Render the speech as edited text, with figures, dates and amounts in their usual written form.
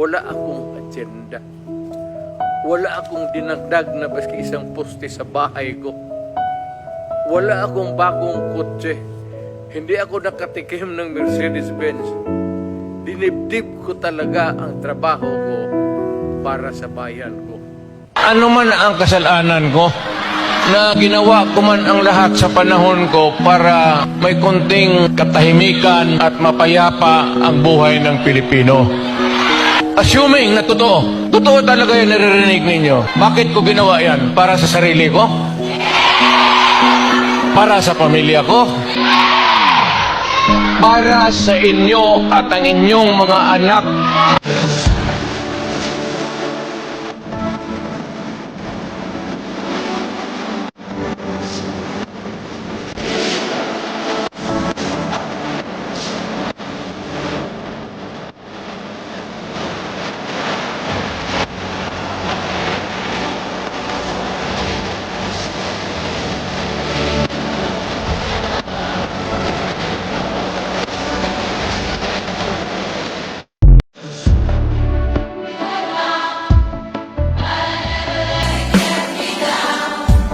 wala akong agenda. Wala akong dinagdag na baski isang poste sa bahay ko. Wala akong bagong kotse. Hindi ako nakatikim ng Mercedes-Benz. Dinibdib ko talaga ang trabaho ko para sa bayan ko. Ano man ang kasalanan ko, na ginawa ko man ang lahat sa panahon ko para may konting katahimikan at mapayapa ang buhay ng Pilipino. Assuming na totoo talaga yung naririnig ninyo. Bakit ko ginawa yan? Para sa sarili ko? Para sa pamilya ko? Para sa inyo at ang inyong mga anak?